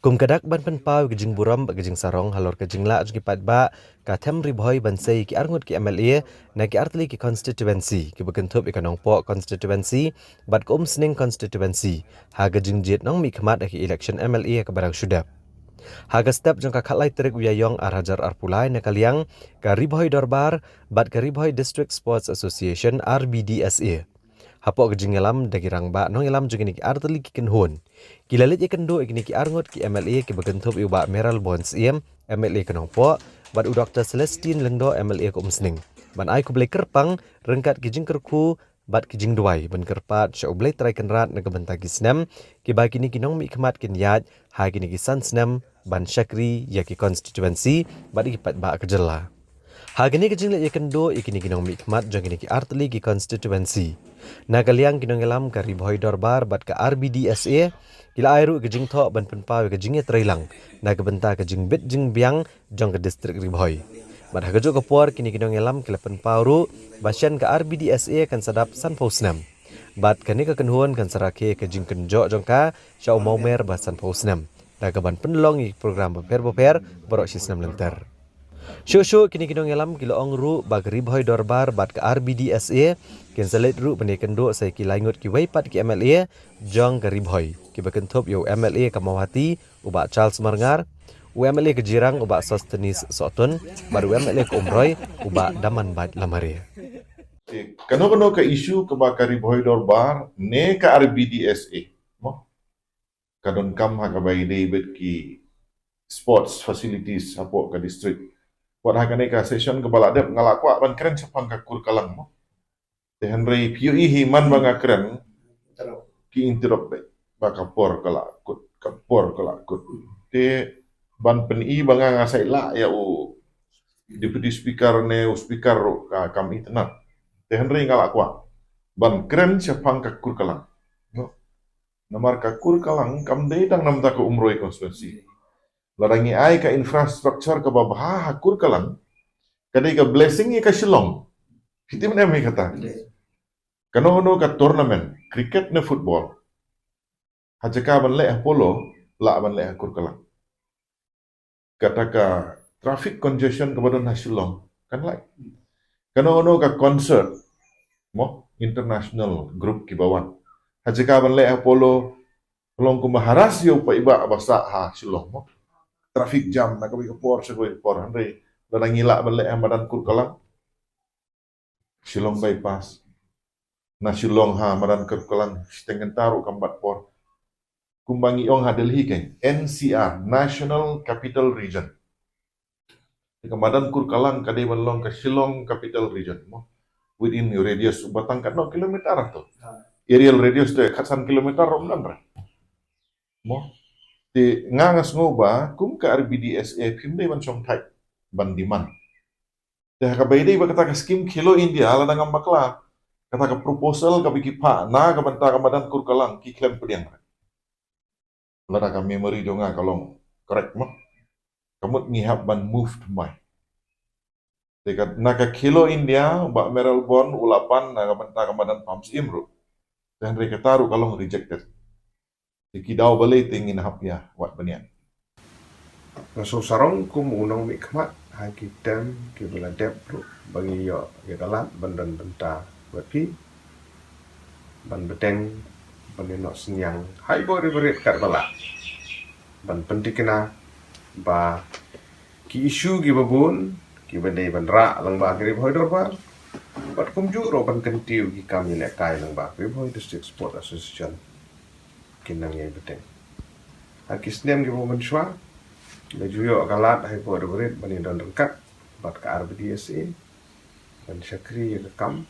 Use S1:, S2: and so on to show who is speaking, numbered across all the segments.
S1: Kum kadak ban pen pau gejing buram gejing sarong halor gejing la jugi pat ba ka them ribhoi ban sei ki arngut ki MLA na ki artli ki constituency ki bekentup ikanong po constituency bat kum sning constituency ha gejing jet nong mi khmat ki election MLA ka barang syudap haga step jong ka khalai terik uyayong arhajar arpulai na kaliang ka ribhoi dorbar bat ka ribhoi district sports association RBDSA Hapok gejing elam dagi rangba nong elam juga niki arteli ki kenhun. Kilalit ikan do ikini ki arngot ki MLA ki begentup iba Meral Bonds MLA kenong po bad u Dr. Celestine Lengdo MLA ko umsning. Ban ai ku blai kerpang rengkat ki jing kerku bad ki jing duai ban kerpat sya blai trai kenrat na gebenta ki snem ki ba kini kinong mi kemat kin yat ha kini ki san snem ban syakri ya ki constituency bad ki pat ba kejela. Hagani kejing le ikan do ikini kinong mi kemat jong kini ki arteli ki constituency. Nagaliang kinong elam ka ribhoi dorbar bat ka RBDSA kila airu kejing tho ban penpaw kejing trailang nagbenta kejing bit jing biang jong ke distrik ribhoi. Bat hagajo kapor kini kinong elam kila penpaw ru basyan ka RBDSA kan sadap san posnam. Bat kani ka kenhuan kan sarake kejing kenjo jong ka syau maumer basan posnam. Nagaban penlong i program beper borok sisnam lenter. Syuk kini kinong elam kilo ong ru bag ribhoi dorbar bat ke RBDSA kin selit ru pendekan do saya ki laingut ki weipat ki MLA jong ke ribhoi ki bekentup yo MLA Kamawati uba Charles Marngar MLA ke Jirang uba Sostenis Sotun baru MLA ke Umroy uba Daman Bat Lamare.
S2: Kano ke isu ke bakar ribhoi dorbar ne ke RBDSA mo kadon kam ha ka bai David ki sports facilities apo ke district Wat hakane ka session ke baladep ngalak kwa ban keren sepang ka kur kalang mo. Te Henry PUE himan banga keren ki interrupt ba kapor kala kut. Te ban peni banga ngasai la ya u deputy speaker ne u speaker ka kam internet. Te Henry ngalak kwa ban keren sepang ka kur kalang. Namar ka kur kalang kam dei dang nam ta ko umroi konstitusi. Larangi ai ka infrastruktur ka babah hakur kalang kadai ka blessing ka Shillong hiti mana mai kata kano ka tournament cricket ne football hajaka ban le polo la ban le hakur kalang kata ka traffic congestion ka badon Shillong kan lai kano ka concert mo international group ki bawan hajaka ban le polo tolong ku maharas yo pa iba basa ha Shillong mo traffic jam nak kami por segoi por Henry dan ngila balik amadan kur kalang Shillong bypass na Shillong ha amadan kur kalang stengen taru kambat por kumbangi ong ha Delhi kan NCR National Capital Region kamadan kur kalang kadai balong ke Shillong Capital Region mo within your radius batang kat no kilometer to aerial radius tu khasan kilometer romdan ra mo Di ngangas ngoba kum ka RBDSA pimdai ban song thai ban diman. Dah ka baidai ba kata ka skim Khelo India ala dangam bakla kata ka proposal ka biki pa na ka banta ka madan kur kalang ki klem pediang. Lada ka memory jonga kalong correct mo. Kamut ngihap ban moved mai. Dekat na ka Khelo India ba Meral Bon ulapan na ka banta ka madan Pams Imru. Dan mereka taruh kalong rejected. Dikidau balai tingin hapya wat banian.
S3: So sarong kum unang mi khmat ha ki tem ki bela dep ru bangi yo ki dalat bandan benta wapi ban beteng ban no senyang hai bo ri kat bala ban pentikena ba ki isu ki babun ki bandai ban ra lang ba ki hoi dor ba bat kum ju ro ban kentiu ki kami le kai lang ba ki hoi district sport association kinang ye beteng akisnem ki bomen shwa le juyo kalat hai po berit bani don rengkat bat ka RBDSA ban syakri ke kam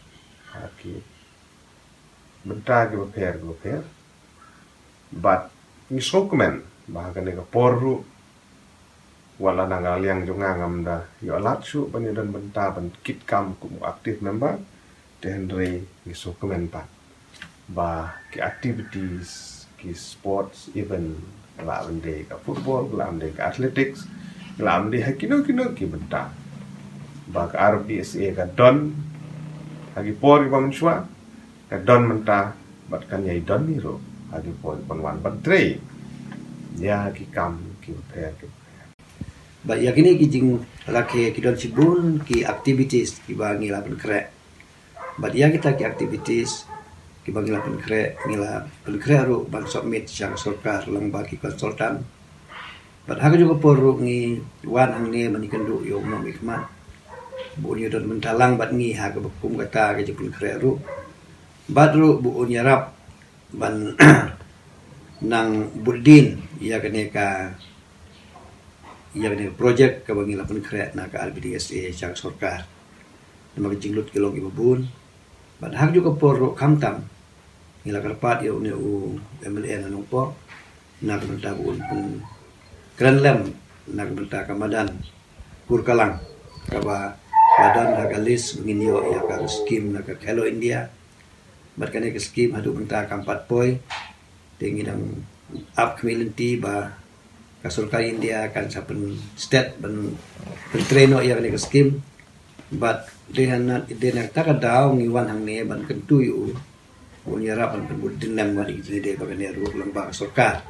S3: aki benta ki beper bat ni sokmen bahkan ke poru wala nangal yang jonga ngamda yo alat su bani don benta ban kit kam kum aktif member Henry ni sokmen pat ba ki activities ki sports event kelam de ka football kelam de ka athletics kelam de kino ki benta ba ka RBSA ka don hagi por ki pamswa ka don menta bat kan yai don ni ro hagi por panwan ban tre ya ki kam ki prepare ki
S4: But yakini kijing laki kidon sibun ki activities ki bangi lapan kre. But ya kita ki activities ki bangi lapan kre ngila pen kre ru ban submit sang sorkar lang bagi konsultan. But haka juga poru ngi wan hang ne manikan du yo no mikma. Bu ni don mentalang bat ngi haka bekum kata ke jepun kre ru. Bat ru bu nyarap ban nang budin ya keneka yang ni projek ke bangi lapan kret na ke RBDSA sang sorkar nama jinglut ke long ibabun ban hak juga por kamtam ngila karpat yo ne u MLN na po na ke benta bun pun keren lem na ke benta kamadan kurkalang kaba badan hagalis bengin yo ya ka skim na ke Hello India bat kane ke skim hadu benta kampat poi tingidang up community ba kasulka India kan sapen state ben treno yang ni skim but dehan tak daw ngiwan hang ne ban kentu yu unyara ban ben budin nam wali de bagan ya ru lamba kasulka